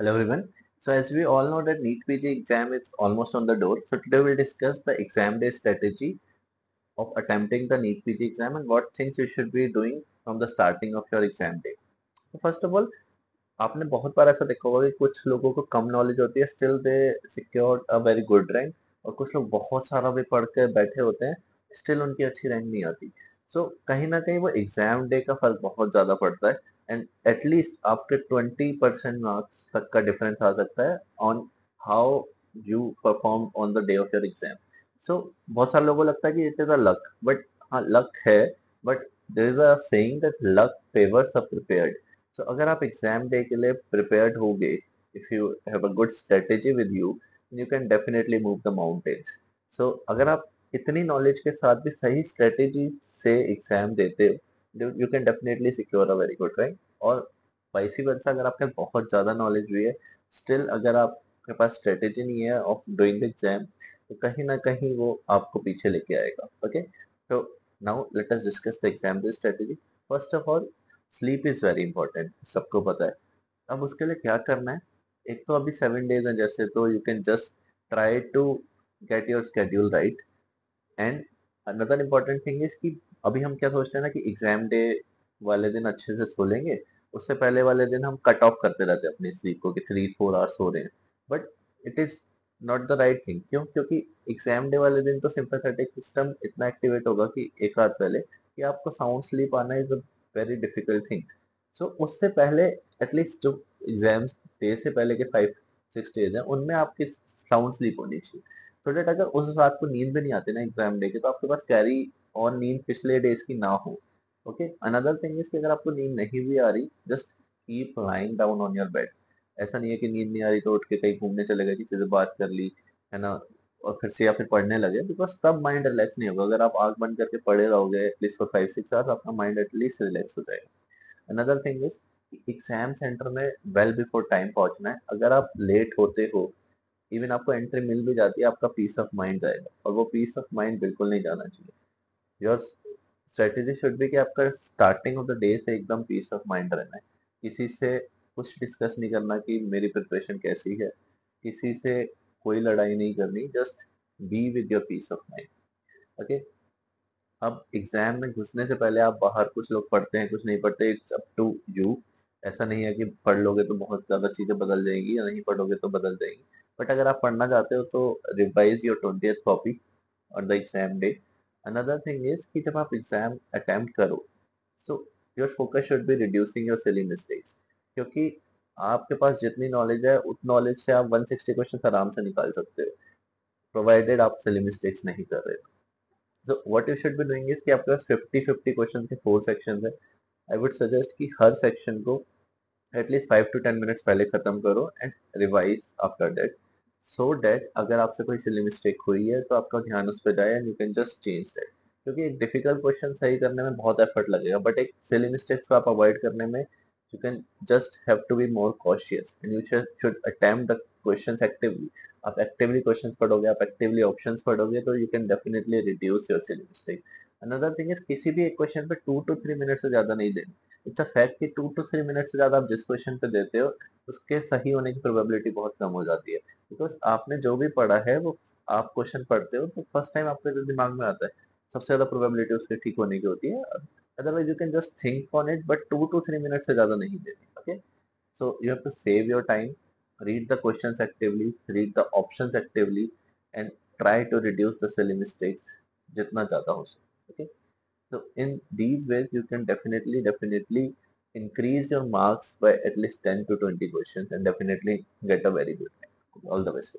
Hello everyone. So as we all know that NEET PG exam is almost on the door. So today we'll discuss the exam day strategy of attempting the NEET PG exam and what things you should be doing from the starting of your exam day. So first of all, आपने बहुत बार ऐसा देखा होगा कि कुछ लोगों को कम knowledge होती है still they secured a very good rank और कुछ लोग बहुत सारा भी पढ़ के बैठे होते हैं स्टिल उनकी अच्छी रैंक नहीं आती सो कहीं ना कहीं वो एग्जाम डे का फर्क बहुत ज्यादा पड़ता है एंड एटलीस्ट आपके 20% मार्क्स तक का डिफरेंस आ सकता है on how you perform on the day of your exam so बहुत सारे लोगों को लगता है कि it is a luck but हाँ लक है but there is a saying that luck favours the prepared so अगर आप एग्जाम डे के लिए प्रिपेयर्ड होगे if you have a good strategy with you can definitely move the mountains so अगर आप इतनी नॉलेज के साथ भी सही स्ट्रेटेजी से एग्जाम देते हो you can definitely secure a very good rank और वाइस वर्सा अगर आपके बहुत ज्यादा नॉलेज भी है स्टिल अगर आपके पास स्ट्रेटेजी नहीं है ऑफ डूइंग द एग्जाम तो कहीं ना कहीं वो आपको पीछे लेके आएगा ओके तो now let us discuss the exam day strategy first of all sleep is very important सबको पता है अब उसके लिए क्या करना है एक तो अभी 7 डेज है जैसे तो you can just try to get your schedule right and another important thing is कि अभी हम क्या सोचते हैं ना कि एग्जाम डे वाले दिन अच्छे से सो लेंगे उससे पहले वाले दिन हम कट ऑफ करते रहते हैं अपनी स्लीप को कि 3-4 आवर्स सो रहे हैं but it is not the right thing क्यों क्योंकि एग्जाम डे वाले दिन तो सिंपैथेटिक सिस्टम इतना एक्टिवेट होगा कि एक रात पहले कि आपको साउंड स्लीप आना is a very difficult thing so उससे पहले एटलीस्ट जो एग्जाम्स डे से पहले के 5-6 डेज हैं उनमें आपकी साउंड स्लीप होनी चाहिए सो डेट अगर उस रात को नींद भी नहीं आती ना एग्जाम डे के तो आपके पास कैरी और नींद पिछले डेज की ना हो ओके अनदर थिंग इज कि अगर आपको नींद नहीं भी आ रही just keep lying down on your bed ऐसा नहीं है कि नींद नहीं आ रही तो उठ के कहीं घूमने चले गए किसी से बात कर ली है ना और फिर से या फिर पढ़ने लगे बिकॉज तब माइंड रिलैक्स नहीं होगा अगर आप आंख बंद करके पढ़े रहोगे एटलीस्ट फॉर 5-6 आवर्स आपका माइंड एटलीस्ट रिलैक्स हो जाएगा another thing is exam centre में वेल बिफोर टाइम पहुंचना है अगर आप लेट होते हो इवन आपको एंट्री मिल भी जाती है आपका पीस ऑफ माइंड जाएगा और वो पीस ऑफ माइंड बिल्कुल नहीं जाना चाहिए योर स्ट्रेटेजी शुड बी कि आपका स्टार्टिंग ऑफ द डे से एकदम पीस ऑफ माइंड रहना है किसी से कुछ डिस्कस नहीं करना कि मेरी प्रिपरेशन कैसी है किसी से कोई लड़ाई नहीं करनी just be with your peace of mind okay अब एग्जाम में घुसने से पहले आप बाहर कुछ लोग पढ़ते हैं कुछ नहीं पढ़ते इट्स अप टू यू ऐसा नहीं है कि पढ़ लोगे तो बहुत ज्यादा चीजें बदल जाएंगी या नहीं पढ़ोगे तो बदल जाएंगी बट अगर आप पढ़ना चाहते हो तो रिवाइज योर 20th कॉपी और the exam day another thing is कि जब आप एग्जाम अटेम्प्ट करो so your focus should be reducing your silly mistakes क्योंकि आपके पास जितनी नॉलेज है उस नॉलेज से आप 160 क्वेश्चन आराम से निकाल सकते हो प्रोवाइडेड आप सिली मिस्टेक्स नहीं कर रहे हो so what you should be doing is कि आपके पास 50-50 क्वेश्चन के 4 सेक्शंस है आई वुड सजेस्ट कि हर सेक्शन को एटलीस्ट 5 to 10 मिनट्स पहले खत्म करो and revise after that so that अगर आपसे कोई सिली मिस्टेक हुई है तो आपका ध्यान उस पर जाए and you can just change that क्योंकि एक डिफिकल्ट क्वेश्चन सही करने में बहुत एफर्ट लगेगा बट एक सिली मिस्टेक्स को आप अवॉइड करने में you can just have to be more cautious and you should attempt the questions actively आप एक्टिवली क्वेश्चंस पढ़ोगे आप एक्टिवली ऑप्शंस पढ़ोगे तो you can definitely reduce your silly mistake another thing is किसी भी एक क्वेश्चन पे 2 to 3 मिनट से ज्यादा नहीं देनी इट्स अ फैक्ट कि 2 to 3 मिनट से ज्यादा आप जिस क्वेश्चन पे देते हो उसके सही होने की प्रोबेबिलिटी बहुत कम हो जाती है बिकॉज आपने जो भी पढ़ा है वो आप क्वेश्चन पढ़ते हो तो फर्स्ट टाइम आपके जो दिमाग में आता है सबसे ज्यादा प्रोबेबिलिटी उसके ठीक होने की होती है otherwise you can just think on it but 2 to 3 minute से ज्यादा नहीं देनी okay so you have to save your time read the questions actively read the options actively and try to reduce the silly mistakes जितना ज्यादा हो सके okay so in these ways, you can definitely increase your marks by at least 10 to 20 questions and definitely get a very good rank. All the best.